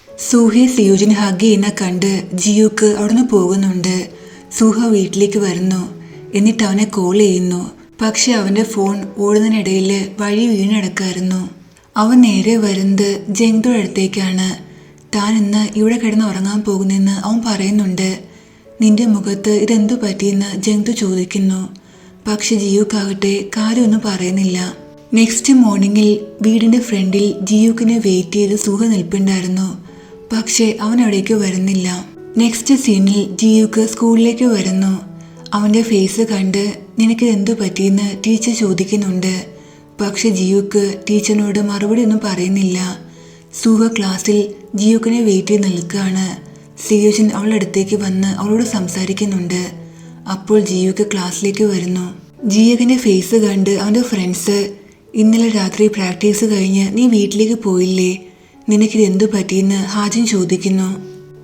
സൂഹയെ സിയോജിൻ hug ചെയ്യുന്ന കണ്ട് ജിയുക്ക് അവിടുന്ന് പോകുന്നുണ്ട്. സൂഹ വീട്ടിലേക്ക് വരുന്നു. എന്നിട്ട് അവനെ കോൾ ചെയ്യുന്നു. പക്ഷെ അവന്റെ ഫോൺ ഓടുന്നതിനിടയിൽ വഴി വീണടക്കായിരുന്നു. അവൻ നേരെ വരുന്നത് ജങ്തുടെ അടുത്തേക്കാണ്. താൻ ഇന്ന് ഇവിടെ കിടന്ന് ഉറങ്ങാൻ പോകുന്നെന്ന് അവൻ പറയുന്നുണ്ട്. നിന്റെ മുഖത്ത് ഇതെന്തു പറ്റിയെന്ന് ജങ്തു ചോദിക്കുന്നു. പക്ഷെ ജിയുക്കാകട്ടെ കാര്യമൊന്നും പറയുന്നില്ല. നെക്സ്റ്റ് മോർണിംഗിൽ വീടിന്റെ ഫ്രണ്ടിൽ ജിയുക്കിനെ വെയിറ്റ് ചെയ്ത് സൂഹ നിൽപ്പുണ്ടായിരുന്നു. പക്ഷെ അവൻ അവിടേക്ക് വരുന്നില്ല. നെക്സ്റ്റ് സീനിൽ ജിയുക്ക് സ്കൂളിലേക്ക് വരുന്നു. അവന്റെ ഫേസ് കണ്ട് നിനക്ക് എന്തു പറ്റിയെന്ന് ടീച്ചർ ചോദിക്കുന്നുണ്ട്. പക്ഷെ ജിയുക്ക് ടീച്ചറിനോട് മറുപടി ഒന്നും പറയുന്നില്ല. സൂഹ ക്ലാസ്സിൽ ജിയുക്കിനെ വെയിറ്റ് ചെയ്ത് നിൽക്കുകയാണ്. സിയോജിൻ അവളുടെ അടുത്തേക്ക് വന്ന് അവളോട് സംസാരിക്കുന്നുണ്ട്. അപ്പോൾ ജിയുക്ക് ക്ലാസ്സിലേക്ക് വരുന്നു. ജിയുക്കിന്റെ ഫേസ് കണ്ട് അവന്റെ ഫ്രണ്ട്സ്, ഇന്നലെ രാത്രി പ്രാക്ടീസ് കഴിഞ്ഞ് നീ വീട്ടിലേക്ക് പോയില്ലേ, നിനക്കിത് എന്തു പറ്റിയെന്ന് ഹാജിൻ ചോദിക്കുന്നു.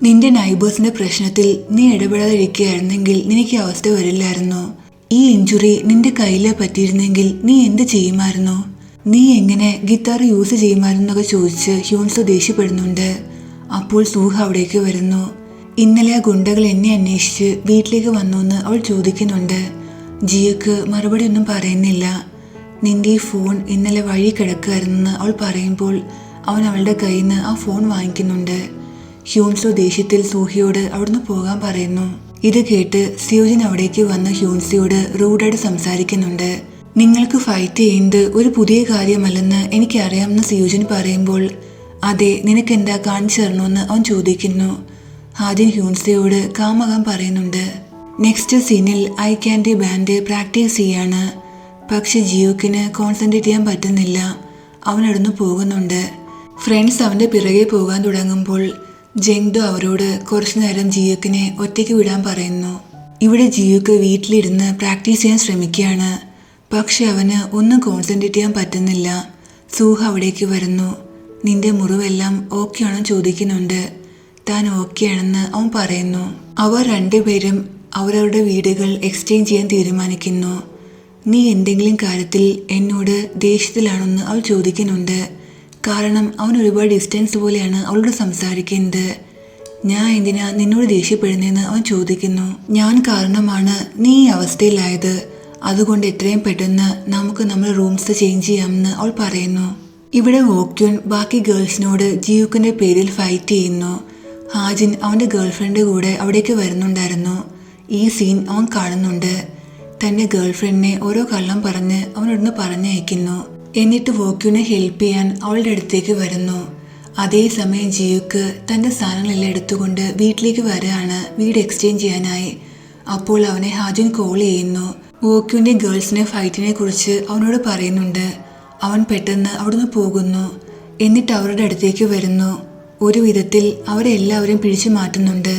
നിന്റെ നൈബേഴ്സിന്റെ പ്രശ്നത്തിൽ നീ ഇടപെടാതിരിക്കുകയായിരുന്നെങ്കിൽ നിനക്ക് അവസ്ഥ വരില്ലായിരുന്നു. ഈ ഇഞ്ചുറി നിന്റെ കയ്യിലെ പറ്റിയിരുന്നെങ്കിൽ നീ എന്ത് ചെയ്യുമായിരുന്നു? നീ എങ്ങനെ ഗിത്താർ യൂസ് ചെയ്യുമായിരുന്നു എന്നൊക്കെ ചോദിച്ച് ഹ്യൂൻസോ ദേഷ്യപ്പെടുന്നുണ്ട്. അപ്പോൾ സൂഹ അവിടേക്ക് വരുന്നു. ഇന്നലെ ആ ഗുണ്ടകൾ എന്നെ അന്വേഷിച്ച് വീട്ടിലേക്ക് വന്നു എന്ന് അവൾ ചോദിക്കുന്നുണ്ട്. ജിയക്ക് മറുപടി ഒന്നും പറയുന്നില്ല. നിന്റെ ഈ ഫോൺ ഇന്നലെ വഴി കിടക്കുകയായിരുന്നെന്ന് അവൾ പറയുമ്പോൾ അവൻ അവളുടെ കയ്യിൽ നിന്ന് ആ ഫോൺ വാങ്ങിക്കുന്നുണ്ട്. ഹ്യൂൻസോ ദേഷ്യത്തിൽ സൂഹയോട് അവിടുന്ന് പോകാൻ പറയുന്നു. ഇത് കേട്ട് സിയോജിൻ അവിടേക്ക് വന്ന് ഹ്യൂൻസിയോട് റൂഡായിട്ട് സംസാരിക്കുന്നുണ്ട്. നിങ്ങൾക്ക് ഫൈറ്റ് ചെയ്യുന്നത് ഒരു പുതിയ കാര്യമല്ലെന്ന് എനിക്കറിയാമെന്ന് സിയോജിൻ പറയുമ്പോൾ, അതെ, നിനക്ക് എന്താ കാണിച്ചു തരണമെന്ന് അവൻ ചോദിക്കുന്നു. ഹാജിൻ ഹ്യൂൻസിയോട് കാമാകാൻ പറയുന്നുണ്ട്. നെക്സ്റ്റ് സീനിൽ ഐ ക്യാൻഡി ബാൻഡ് പ്രാക്ടീസ് ചെയ്യാണ്. പക്ഷെ ജിയോക്കിന് കോൺസെൻട്രേറ്റ് ചെയ്യാൻ പറ്റുന്നില്ല. അവൻ അവിടുന്ന് പോകുന്നുണ്ട്. ഫ്രണ്ട്സ് അവന്റെ പിറകെ പോകാൻ തുടങ്ങുമ്പോൾ ജങ്ദു അവരോട് കുറച്ചു നേരം ജിയോക്കിനെ ഒറ്റയ്ക്ക് വിടാൻ പറയുന്നു. ഇവിടെ ജിയോക്ക് വീട്ടിലിരുന്ന് പ്രാക്ടീസ് ചെയ്യാൻ ശ്രമിക്കുകയാണ്. പക്ഷെ അവന് ഒന്നും കോൺസെൻട്രേറ്റ് ചെയ്യാൻ പറ്റുന്നില്ല. സൂഹ അവിടേക്ക് വരുന്നു. നിന്റെ മുറിവെല്ലാം ഓക്കെ ആണോ ചോദിക്കുന്നുണ്ട്. താൻ ഓക്കെ ആണെന്ന് അവൻ പറയുന്നു. അവർ രണ്ടുപേരും അവരവരുടെ വീടുകൾ എക്സ്ചേഞ്ച് ചെയ്യാൻ തീരുമാനിക്കുന്നു. നീ എന്തെങ്കിലും കാര്യത്തിൽ എന്നോട് ദേഷ്യത്തിലാണെന്ന് അവൾ ചോദിക്കുന്നുണ്ട്. കാരണം അവൻ ഒരുപാട് ഡിസ്റ്റൻസ് പോലെയാണ് അവളോട് സംസാരിക്കുന്നത്. ഞാൻ എന്തിനാ നിന്നോട് ദേഷ്യപ്പെടുന്നതെന്ന് അവൻ ചോദിക്കുന്നു. ഞാൻ കാരണമാണ് നീ ഈ അവസ്ഥയിലായത്. അതുകൊണ്ട് എത്രയും പെട്ടെന്ന് നമുക്ക് നമ്മുടെ റൂംസ് ചേഞ്ച് ചെയ്യാമെന്ന് അവൾ പറയുന്നു. ഇവിടെ വോക്യൂൻ ബാക്കി ഗേൾസിനോട് ജിയുക്കിന്റെ പേരിൽ ഫൈറ്റ് ചെയ്യുന്നു. ഹാജിൻ അവന്റെ ഗേൾഫ്രണ്ട് കൂടെ അവിടേക്ക് വരുന്നുണ്ടായിരുന്നു. ഈ സീൻ അവൻ കാണുന്നുണ്ട്. തന്റെ ഗേൾഫ്രണ്ടിനെ ഓരോ കള്ളം പറഞ്ഞ് അവനോടൊന്ന് പറഞ്ഞയക്കുന്നു. എന്നിട്ട് വോക്യൂനെ ഹെൽപ്പ് ചെയ്യാൻ അവളുടെ അടുത്തേക്ക് വരുന്നു. അതേസമയം ജിയുക്ക് തന്റെ സാധനങ്ങളെല്ലാം എടുത്തുകൊണ്ട് വീട്ടിലേക്ക് വരികയാണ്, വീട് എക്സ്ചേഞ്ച് ചെയ്യാനായി. അപ്പോൾ അവനെ ഹാജിൻ കോൾ ചെയ്യുന്നു. വോക്യൂന്റെ ഗേൾസിനെ ഫൈറ്റിനെ കുറിച്ച് അവനോട് പറയുന്നുണ്ട്. അവൻ പെട്ടെന്ന് അവിടുന്ന് പോകുന്നു. എന്നിട്ട് അവരുടെ അടുത്തേക്ക് വരുന്നു. ഒരു വിധത്തിൽ അവരെ എല്ലാവരും പിടിച്ചു മാറ്റുന്നുണ്ട്.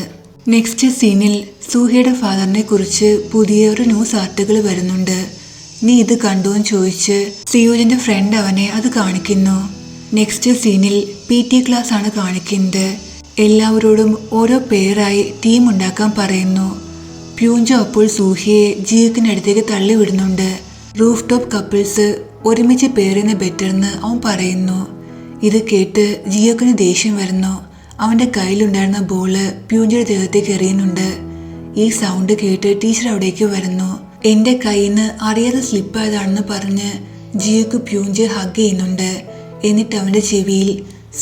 നെക്സ്റ്റ് സീനിൽ സൂഹയുടെ ഫാദറിനെ കുറിച്ച് പുതിയ ഒരു ന്യൂസ് ആർട്ടിക്കിൾ വരുന്നുണ്ട്. നീ ഇത് കണ്ടുവെന്ന് ചോദിച്ച് സിയോജിന്റെ ഫ്രണ്ട് അവനെ അത് കാണിക്കുന്നു. നെക്സ്റ്റ് സീനിൽ PT ക്ലാസ് ആണ് കാണിക്കുന്നത്. എല്ലാവരോടും ഓരോ പേരായി ടീം ഉണ്ടാക്കാൻ പറയുന്നു. പ്യൂഞ്ചോ അപ്പോൾ സൂഹിയെ ജിയുക്കിനടുത്തേക്ക് തള്ളിവിടുന്നുണ്ട്. റൂഫ് ടോപ്പ് കപ്പിൾസ് ഒരുമിച്ച് പേരുന്ന ബെറ്റർന്ന് അവൻ പറയുന്നു. ഇത് കേട്ട് ജിയോക്കിന് ദേഷ്യം വരുന്നു. അവന്റെ കയ്യിലുണ്ടായിരുന്ന ബോള് പ്യൂഞ്ചയുടെ ദേഹത്തേക്ക് എറിയുന്നുണ്ട്. ഈ സൗണ്ട് കേട്ട് ടീച്ചർ അവിടേക്ക് വരുന്നു. എന്റെ കയ്യിൽ നിന്ന് അറിയാതെ സ്ലിപ്പായതാണെന്ന് പറഞ്ഞ് ജിയോക്ക് പ്യൂഞ്ച് ഹഗ് ചെയ്യുന്നുണ്ട്. എന്നിട്ട് അവന്റെ ചെവിയിൽ,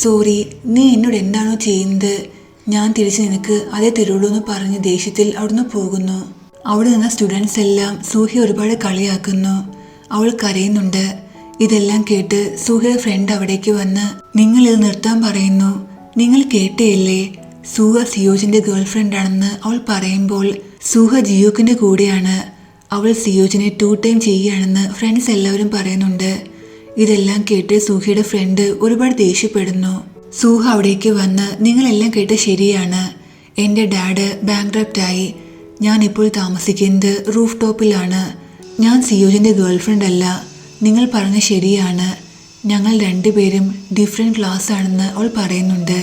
സോറി, നീ എന്നോട് എന്താണോ ചെയ്യുന്നത്, ഞാൻ തിരിച്ച് നിനക്ക് അതേ തരുള്ളൂ എന്ന് പറഞ്ഞ് ദേഷ്യത്തിൽ അവിടുന്ന് പോകുന്നു. അവിടെ നിന്ന് സ്റ്റുഡൻസ് എല്ലാം സൂഹയെ ഒരുപാട് കളിയാക്കുന്നു. അവൾ കരയുന്നുണ്ട്. ഇതെല്ലാം കേട്ട് സൂഹയുടെ ഫ്രണ്ട് അവിടേക്ക് വന്ന് നിങ്ങൾ ഇത് നിർത്താൻ പറയുന്നു. നിങ്ങൾ കേട്ടേയില്ലേ, സൂഹ സിയോജിന്റെ ഗേൾഫ്രണ്ട് ആണെന്ന് അവൾ പറയുമ്പോൾ സൂഹ ജിയോക്കിന്റെ കൂടെയാണ്. അവൾ സിയോജിനെ 2 ടൈം ചെയ്യുകയാണെന്ന് ഫ്രണ്ട്സ് എല്ലാവരും പറയുന്നുണ്ട്. ഇതെല്ലാം കേട്ട് സൂഹയുടെ ഫ്രണ്ട് ഒരുപാട് ദേഷ്യപ്പെടുന്നു. സൂഹ അവിടേക്ക് വന്ന് നിങ്ങളെല്ലാം കേട്ട് ശരിയാണ്, എൻ്റെ ഡാഡ് ബാങ്ക്രപ്റ്റായി. ഞാൻ ഇപ്പോൾ താമസിക്കുന്നത് റൂഫ് ടോപ്പിലാണ്. ഞാൻ സിയോജിന്റെ ഗേൾഫ്രണ്ട് അല്ല. നിങ്ങൾ പറഞ്ഞ ശരിയാണ്. ഞങ്ങൾ രണ്ടുപേരും ഡിഫറെന്റ് ക്ലാസ് ആണെന്ന് അവൾ പറയുന്നുണ്ട്.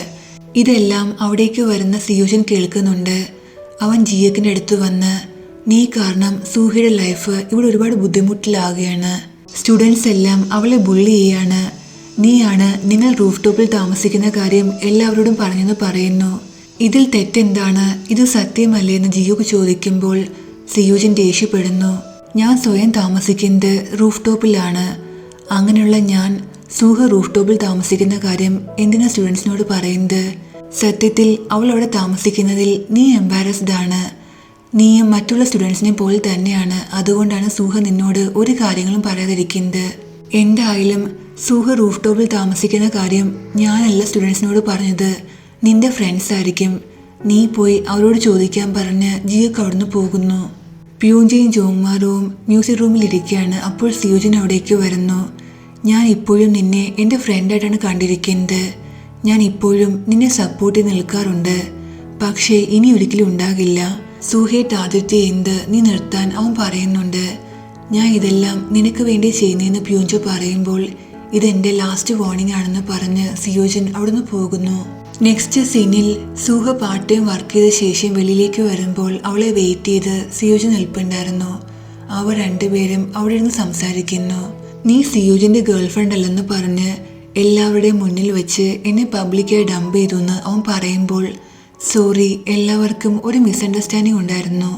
ഇതെല്ലാം അവിടേക്ക് വരുന്ന സിയോജിൻ കേൾക്കുന്നുണ്ട്. അവൻ ജിയക്കിന്റെ അടുത്ത് വന്ന്, നീ കാരണം സൂഹയുടെ ലൈഫ് ഇവിടെ ഒരുപാട് ബുദ്ധിമുട്ടിലാകുകയാണ്. സ്റ്റുഡൻസ് എല്ലാം അവളെ ബുള്ളി ചെയ്യാണ്. നീയാണ് നിങ്ങൾ റൂഫ് ടോപ്പിൽ താമസിക്കുന്ന കാര്യം എല്ലാവരോടും പറഞ്ഞെന്ന് പറയുന്നു. ഇതിൽ തെറ്റെന്താണ്? ഇത് സത്യമല്ലേ എന്ന് ജിയോക്ക് ചോദിക്കുമ്പോൾ സിയോജിൻ ദേഷ്യപ്പെടുന്നു. ഞാൻ സ്വയം താമസിക്കുന്നത് റൂഫ് ടോപ്പിലാണ്. അങ്ങനെയുള്ള ഞാൻ സൂഹ റൂഫ് ടോപ്പിൽ താമസിക്കുന്ന കാര്യം എന്തിനാ സ്റ്റുഡൻസിനോട് പറയുന്നത്? സത്യത്തിൽ അവൾ അവിടെ താമസിക്കുന്നതിൽ നീ എംബാരസ്ഡ് ആണ്. നീയും മറ്റുള്ള സ്റ്റുഡൻസിനെ പോലെ തന്നെയാണ്. അതുകൊണ്ടാണ് സൂഹ നിന്നോട് ഒരു കാര്യങ്ങളും പറയാതിരിക്കുന്നത്. എന്തായാലും സൂഹ റൂഫ് ടോപ്പിൽ താമസിക്കുന്ന കാര്യം ഞാനല്ല സ്റ്റുഡൻസിനോട് പറഞ്ഞത്, നിന്റെ ഫ്രണ്ട്സ് ആയിരിക്കും. നീ പോയി അവരോട് ചോദിക്കാൻ പറഞ്ഞ് ജിയോക്ക് അവിടുന്ന് പോകുന്നു. പ്യൂഞ്ചയും ജോങ്മാറും മ്യൂസിക് റൂമിൽ ഇരിക്കുകയാണ്. അപ്പോൾ സിയോജിൻ അവിടേക്ക് വരുന്നു. ഞാൻ ഇപ്പോഴും നിന്നെ എൻ്റെ ഫ്രണ്ടായിട്ടാണ് കണ്ടിരിക്കുന്നത്. ഞാൻ ഇപ്പോഴും നിന്നെ സപ്പോർട്ട് ചെയ്ത് നിൽക്കാറുണ്ട്. പക്ഷേ ഇനി ഒരിക്കലും ഉണ്ടാകില്ല. സൂഹയെ ടാർഗറ്റ് ചെയ്യുന്നത് നീ നിർത്താൻ അവൻ പറയുന്നുണ്ട്. ഞാൻ ഇതെല്ലാം നിനക്ക് വേണ്ടി ചെയ്യുന്നതെന്ന് പ്യൂഞ്ചോ പറയുമ്പോൾ ഇതെൻ്റെ ലാസ്റ്റ് വാർണിംഗ് ആണെന്ന് പറഞ്ഞ് സിയോജിൻ അവിടുന്ന് പോകുന്നു. നെക്സ്റ്റ് സീനിൽ സൂഹ പാർട്ട് ടൈം വർക്ക് ചെയ്ത ശേഷം വെളിയിലേക്ക് വരുമ്പോൾ അവളെ വെയിറ്റ് ചെയ്ത് സിയോജിൻ നിൽപ്പുണ്ടായിരുന്നു. അവർ രണ്ടുപേരും അവിടെ ഇരുന്ന് സംസാരിക്കുന്നു. നീ സിയോജിൻ്റെ ഗേൾഫ്രണ്ട് അല്ലെന്ന് പറഞ്ഞ് എല്ലാവരുടെയും മുന്നിൽ വെച്ച് എന്നെ പബ്ലിക്കായി ഡംപ് ചെയ്തു എന്ന് അവൻ പറയുമ്പോൾ സോറി, എല്ലാവർക്കും ഒരു മിസ്അണ്ടർസ്റ്റാൻഡിങ് ഉണ്ടായിരുന്നു.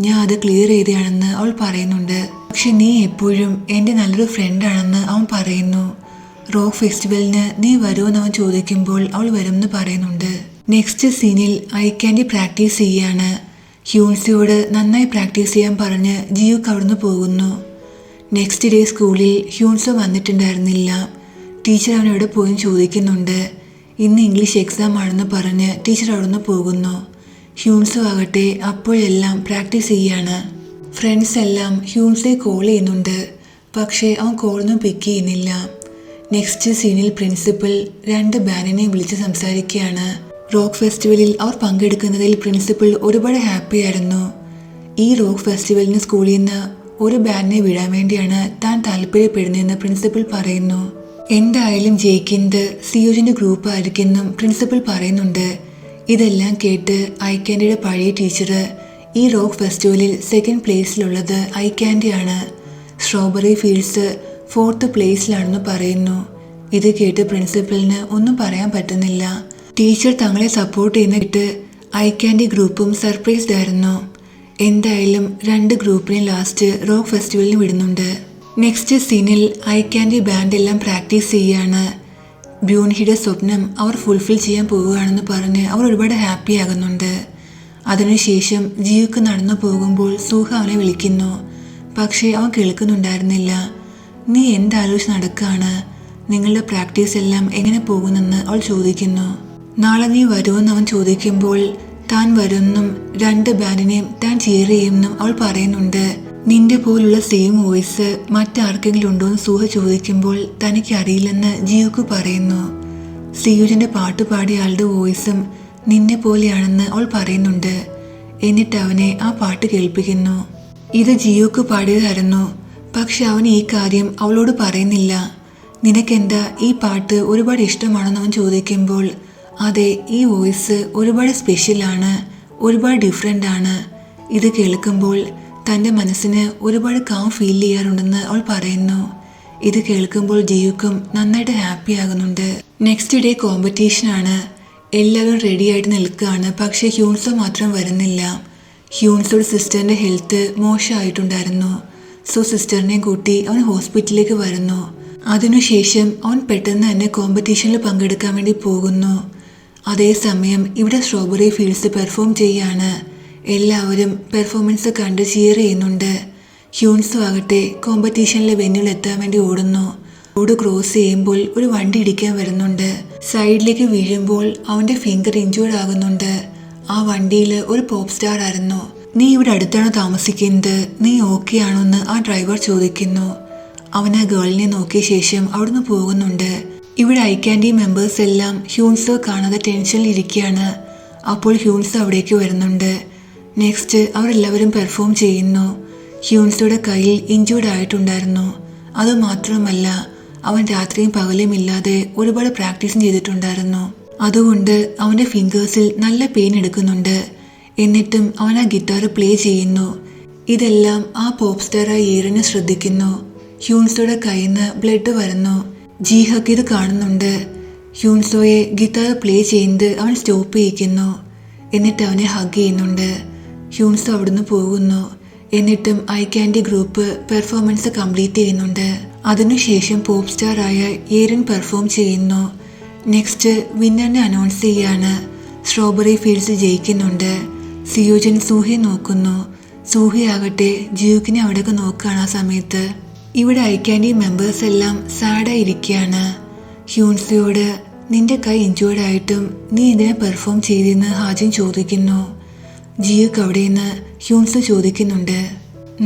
ഞാൻ അത് ക്ലിയർ ചെയ്തതാണെന്ന് അവൾ പറയുന്നുണ്ട്. പക്ഷെ നീ എപ്പോഴും എൻ്റെ നല്ലൊരു ഫ്രണ്ടാണെന്ന് അവൻ പറയുന്നു. റോക്ക് ഫെസ്റ്റിവലിന് നീ വരുമെന്ന് അവൻ ചോദിക്കുമ്പോൾ അവൾ വരുമെന്ന് പറയുന്നുണ്ട്. നെക്സ്റ്റ് സീനിൽ ഐ ക്യാൻഡി പ്രാക്ടീസ് ചെയ്യാണ്. ഹ്യൂൻസിയോട് നന്നായി പ്രാക്ടീസ് ചെയ്യാൻ പറഞ്ഞ് ജിയോക്ക് അവിടുന്ന് പോകുന്നു. നെക്സ്റ്റ് ഡേ സ്കൂളിൽ ഹ്യൂൻസോ വന്നിട്ടുണ്ടായിരുന്നില്ല. ടീച്ചർ അവനോട് പോയി ചോദിക്കുന്നുണ്ട്. ഇന്ന് ഇംഗ്ലീഷ് എക്സാം ആണെന്ന് പറഞ്ഞ് ടീച്ചർ അവിടുന്ന് പോകുന്നു. ഹ്യൂൻസോ ആകട്ടെ അപ്പോഴെല്ലാം പ്രാക്ടീസ് ചെയ്യാണ്. ഫ്രണ്ട്സ് എല്ലാം ഹ്യൂൻസെ കോൾ ചെയ്യുന്നുണ്ട്. പക്ഷേ അവൻ കോളൊന്നും പിക്ക് ചെയ്യുന്നില്ല. നെക്സ്റ്റ് സീനിൽ പ്രിൻസിപ്പൽ 2 ബാൻഡിനെ വിളിച്ച് സംസാരിക്കുകയാണ്. റോക്ക് ഫെസ്റ്റിവലിൽ അവർ പങ്കെടുക്കുന്നതിൽ പ്രിൻസിപ്പൽ ഒരുപാട് ഹാപ്പി ആയിരുന്നു. ഈ റോക്ക് ഫെസ്റ്റിവലിന് സ്കൂളിൽ നിന്ന് ഒരു ബാൻഡിനെ വിടാൻ വേണ്ടിയാണ് താൻ താല്പര്യപ്പെടുന്നതെന്ന് പ്രിൻസിപ്പൽ പറയുന്നു. എന്തായാലും ജയിക്കുന്നത് സിയോജിൻ്റെ ഗ്രൂപ്പ് ആയിരിക്കുമെന്നും പ്രിൻസിപ്പൽ പറയുന്നുണ്ട്. ഇതെല്ലാം കേട്ട് ഐ ക്യാൻഡിയുടെ പഴയ ടീച്ചർ ഈ റോക്ക് ഫെസ്റ്റിവലിൽ 2nd പ്ലേസിലുള്ളത് ഐ ക്യാൻഡിയാണ്. സ്ട്രോബെറി ഫീൽഡ്സ് 4th പ്ലേസിലാണെന്ന് പറയുന്നു. ഇത് കേട്ട് പ്രിൻസിപ്പലിന് ഒന്നും പറയാൻ പറ്റുന്നില്ല. ടീച്ചർ തങ്ങളെ സപ്പോർട്ട് ചെയ്യുന്നിട്ട് ഐ ക്യാൻഡി ഗ്രൂപ്പും സർപ്രൈസ്ഡ് ആയിരുന്നു. എന്തായാലും 2 ഗ്രൂപ്പിനെ ലാസ്റ്റ് റോക്ക് ഫെസ്റ്റിവലിന് വിടുന്നുണ്ട്. നെക്സ്റ്റ് സീനിൽ ഐ ക്യാൻഡി ബാൻഡ് എല്ലാം പ്രാക്ടീസ് ചെയ്യാണ്. ബ്യൂൻഹിയുടെ സ്വപ്നം അവർ ഫുൾഫിൽ ചെയ്യാൻ പോവുകയാണെന്ന് പറഞ്ഞ് അവർ ഒരുപാട് ഹാപ്പി ആകുന്നുണ്ട്. അതിനുശേഷം ജിയോക്ക് നടന്നു പോകുമ്പോൾ സൂഹ അവനെ വിളിക്കുന്നു. പക്ഷേ അവൻ കേൾക്കുന്നുണ്ടായിരുന്നില്ല. നീ എന്താലോചിച്ച് നടക്കുകയാണ്? നിങ്ങളുടെ പ്രാക്ടീസ് എല്ലാം എങ്ങനെ പോകുന്നെന്ന് അവൾ ചോദിക്കുന്നു. നാളെ നീ വരുമെന്ന് അവൻ ചോദിക്കുമ്പോൾ താൻ വരുമെന്നും 2 ബാൻഡിനെയും താൻ ചിയർ ചെയ്യുമെന്നും അവൾ പറയുന്നുണ്ട്. നിന്റെ പോലുള്ള സെയിം വോയിസ് മറ്റാർക്കെങ്കിലും ഉണ്ടോ എന്ന് സൂഹ ചോദിക്കുമ്പോൾ തനിക്ക് അറിയില്ലെന്ന് ജിയോക്ക് പറയുന്നു. സിയോജിന്റെ പാട്ട് പാടിയ ആളുടെ വോയിസും നിന്നെ പോലെയാണെന്ന് അവൾ പറയുന്നുണ്ട്. എന്നിട്ട് അവനെ ആ പാട്ട് കേൾപ്പിക്കുന്നു. ഇത് ജിയോക്ക് പാടിയതായിരുന്നു. പക്ഷെ അവൻ ഈ കാര്യം അവളോട് പറയുന്നില്ല. നിനക്കെന്താ ഈ പാട്ട് ഒരുപാട് ഇഷ്ടമാണെന്ന് അവൻ ചോദിക്കുമ്പോൾ അതെ, ഈ വോയിസ് ഒരുപാട് സ്പെഷ്യലാണ്, ഒരുപാട് ഡിഫറെൻ്റ് ആണ്. ഇത് കേൾക്കുമ്പോൾ തൻ്റെ മനസ്സിന് ഒരുപാട് കാം ഫീൽ ചെയ്യാറുണ്ടെന്ന് അവൾ പറയുന്നു. ഇത് കേൾക്കുമ്പോൾ ജിയോക്കും നന്നായിട്ട് ഹാപ്പി ആകുന്നുണ്ട്. നെക്സ്റ്റ് ഡേ കോമ്പറ്റീഷനാണ്. എല്ലാവരും റെഡി ആയിട്ട് നിൽക്കുകയാണ്. പക്ഷേ ഹ്യൂൻസോ മാത്രം വരുന്നില്ല. ഹ്യൂൻസോയുടെ സിസ്റ്ററിൻ്റെ ഹെൽത്ത് മോശമായിട്ടുണ്ടായിരുന്നു. സോ സിസ്റ്ററിനെയും കൂട്ടി അവൻ ഹോസ്പിറ്റലിലേക്ക് വരുന്നു. അതിനുശേഷം അവൻ പെട്ടെന്ന് തന്നെ കോമ്പറ്റീഷനിൽ പങ്കെടുക്കാൻ വേണ്ടി പോകുന്നു. അതേസമയം ഇവിടെ സ്ട്രോബെറി ഫീൽഡ്സ് പെർഫോം ചെയ്യാണ്. എല്ലാവരും പെർഫോമൻസ് കണ്ട് ചിയർ ചെയ്യുന്നുണ്ട്. ഹ്യൂൻസോ ആകട്ടെ കോമ്പറ്റീഷനിലെ വെന്യൂൽ എത്താൻ വേണ്ടി ഓടുന്നു. റോഡ് ക്രോസ് ചെയ്യുമ്പോൾ ഒരു വണ്ടി ഇടിക്കാൻ വരുന്നുണ്ട്. സൈഡിലേക്ക് വീഴുമ്പോൾ അവൻ്റെ ഫിംഗർ ഇഞ്ചേർഡ് ആകുന്നുണ്ട്. ആ വണ്ടിയിൽ ഒരു പോപ്പ് സ്റ്റാർ ആയിരുന്നു. നീ ഇവിടെ അടുത്താണ് താമസിക്കുന്നത്, നീ ഓക്കെ ആണോ എന്ന് ആ ഡ്രൈവർ ചോദിക്കുന്നു. അവൻ ആ ഗേളിനെ നോക്കിയ ശേഷം അവിടുന്ന് പോകുന്നുണ്ട്. ഇവിടെ ഐ ക്യാൻഡി മെമ്പേഴ്സ് എല്ലാം ഹ്യൂൻസോ കാണാതെ ടെൻഷനിൽ ഇരിക്കുകയാണ്. അപ്പോൾ ഹ്യൂൻസോ അവിടേക്ക് വരുന്നുണ്ട്. നെക്സ്റ്റ് അവരെല്ലാവരും പെർഫോം ചെയ്യുന്നു. ഹ്യൂൻസോയുടെ കയ്യിൽ ഇഞ്ചേർഡ് ആയിട്ടുണ്ടായിരുന്നു. അതുമാത്രമല്ല അവൻ രാത്രിയും പകലും ഇല്ലാതെ ഒരുപാട് പ്രാക്ടീസും ചെയ്തിട്ടുണ്ടായിരുന്നു. അതുകൊണ്ട് അവൻ്റെ ഫിംഗേഴ്സിൽ നല്ല പെയിൻ എടുക്കുന്നുണ്ട്. എന്നിട്ടും അവൻ ആ ഗിറ്റാർ പ്ലേ ചെയ്യുന്നു. ഇതെല്ലാം ആ പോപ്പ് സ്റ്റാറായ ഏറിനെ ശ്രദ്ധിക്കുന്നു. ഹ്യൂൻസോയുടെ കയ്യിൽ നിന്ന് ബ്ലഡ് വരുന്നു. ജീഹക്ക് ഇത് കാണുന്നുണ്ട്. ഹ്യൂൻസോയെ ഗിറ്റാർ പ്ലേ ചെയ്യുന്നത് അവൻ സ്റ്റോപ്പ് ചെയ്യിക്കുന്നു. എന്നിട്ട് അവനെ ഹഗ് ചെയ്യുന്നുണ്ട്. ഹ്യൂൻസോ അവിടുന്ന് പോകുന്നു. എന്നിട്ടും I Candy group performance complete ചെയ്യുന്നുണ്ട്. അതിനുശേഷം പോപ്പ് സ്റ്റാർ ആയ ഏരൻ പെർഫോം ചെയ്യുന്നു. നെക്സ്റ്റ് വിന്നറിനെ അനൗൺസ് ചെയ്യാണ്. സ്ട്രോബെറി ഫീൽഡ്സ് ജയിക്കുന്നുണ്ട്. സിയോജൻ സൂഹയെ നോക്കുന്നു. സൂഹി ആകട്ടെ ജിയൂക്കിനെ അവിടെയൊക്കെ നോക്കുകയാണ്. ആ സമയത്ത് ഇവിടെ ഐ ക്യാൻഡി മെമ്പേഴ്സ് എല്ലാം സാഡായിരിക്കുകയാണ്. ഹ്യൂൻസോയോട് നിന്റെ കൈ ഇഞ്ചേർഡ് ആയിട്ടും നീ എന്തിനെ പെർഫോം ചെയ്തെന്ന് ഹാജിൻ ചോദിക്കുന്നു. ജിയൂക്ക് അവിടെ നിന്ന് ഹ്യൂൻസോ ചോദിക്കുന്നുണ്ട്.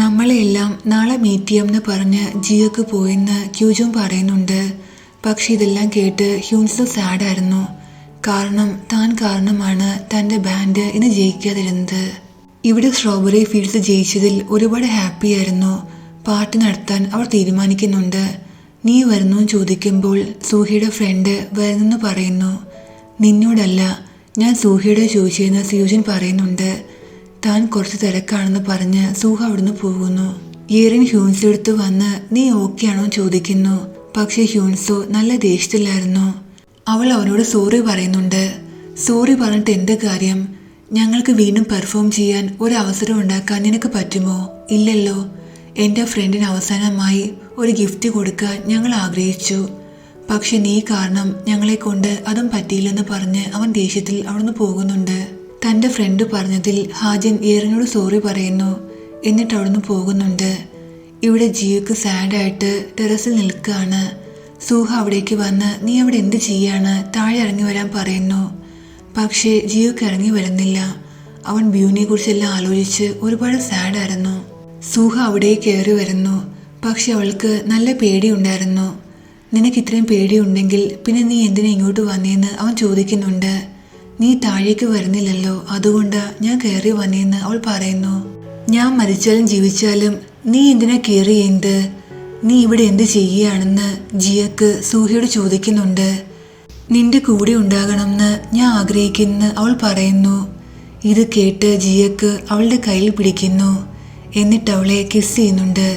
നമ്മളെല്ലാം നാളെ മീറ്റ് ചെയ്യാമെന്ന് പറഞ്ഞ് ജിയോക്ക് പോയെന്ന് ക്യൂജും പറയുന്നുണ്ട്. പക്ഷെ ഇതെല്ലാം കേട്ട് ഹ്യൂൻസോ സാഡായിരുന്നു. കാരണം താൻ കാരണമാണ് തൻ്റെ ബാൻഡ് ഇന്ന് ജയിക്കാതിരുന്നത്. ഇവിടെ സ്ട്രോബെറി ഫീൽഡ്സ് ജയിച്ചതിൽ ഒരുപാട് ഹാപ്പിയായിരുന്നു. പാർട്ടി നടത്താൻ അവർ തീരുമാനിക്കുന്നുണ്ട്. നീ വരുന്നു ചോദിക്കുമ്പോൾ സൂഹിയുടെ ഫ്രണ്ട് വരുന്നെന്ന് പറയുന്നു. നിന്നോടല്ല, ഞാൻ സൂഹിയുടെ ചോദിച്ചതെന്ന് സിയോജൻ പറയുന്നുണ്ട്. താൻ കുറച്ച് തിരക്കാണെന്ന് പറഞ്ഞ് സൂഹ അവിടുന്ന് പോകുന്നു. ഏറിൻ ഹ്യൂൻസോ അടുത്ത് വന്ന് നീ ഓക്കെ ആണോ ചോദിക്കുന്നു. പക്ഷെ ഹ്യൂൻസോ നല്ല ദേഷ്യത്തിലായിരുന്നു. അവൾ അവനോട് സോറി പറയുന്നുണ്ട്. സോറി പറഞ്ഞിട്ട് എന്ത് കാര്യം? ഞങ്ങൾക്ക് വീണ്ടും പെർഫോം ചെയ്യാൻ ഒരു അവസരം ഉണ്ടാക്കാൻ നിനക്ക് പറ്റുമോ? ഇല്ലല്ലോ. എൻ്റെ ഫ്രണ്ടിന് അവസാനമായി ഒരു ഗിഫ്റ്റ് കൊടുക്കാൻ ഞങ്ങൾ ആഗ്രഹിച്ചു. പക്ഷെ നീ കാരണം ഞങ്ങളെ കൊണ്ട് അതും പറ്റിയില്ലെന്ന് പറഞ്ഞ് അവൻ ദേഷ്യത്തിൽ അവിടുന്ന് പോകുന്നുണ്ട്. തൻ്റെ ഫ്രണ്ട് പറഞ്ഞതിൽ ഹാജിൻ ഏറിനോട് സോറി പറയുന്നു. എന്നിട്ട് അവിടുന്ന് പോകുന്നുണ്ട്. ഇവിടെ ജിയോക്ക് സാഡായിട്ട് ടെറസിൽ നിൽക്കുകയാണ്. സൂഹ അവിടേക്ക് വന്ന് നീ അവിടെ എന്ത് ചെയ്യാണ്, താഴെ ഇറങ്ങി വരാൻ പറയുന്നു. പക്ഷേ ജിയോക്ക് ഇറങ്ങി വരുന്നില്ല. അവൻ ബ്യൂണിയെ കുറിച്ചെല്ലാം ആലോചിച്ച് ഒരുപാട് സാഡായിരുന്നു. സൂഹ അവിടെ കയറി വരുന്നു. പക്ഷെ അവൾക്ക് നല്ല പേടിയുണ്ടായിരുന്നു. നിനക്ക് ഇത്രയും പേടിയുണ്ടെങ്കിൽ പിന്നെ നീ എന്തിനാ ഇങ്ങോട്ട് വന്നേന്ന് അവൻ ചോദിക്കുന്നുണ്ട്. നീ താഴേക്ക് വരുന്നില്ലല്ലോ, അതുകൊണ്ടാ ഞാൻ കയറി വന്നേന്ന് അവൾ പറയുന്നു. ഞാൻ മരിച്ചാലും ജീവിച്ചാലും നീ എന്തിനാ കയറി ചെയ്യുന്നത്? നീ ഇവിടെ എന്ത് ചെയ്യുകയാണെന്ന് ജിയക്ക് സൂഹയോട് ചോദിക്കുന്നുണ്ട്. നിന്റെ കൂടെ ഉണ്ടാകണമെന്ന് ഞാൻ ആഗ്രഹിക്കുമെന്ന് അവൾ പറയുന്നു. ഇത് കേട്ട് ജിയക്ക് അവളുടെ കയ്യിൽ പിടിക്കുന്നു. എന്നിട്ട് അവളെ കിസ് ചെയ്യുന്നുണ്ട്.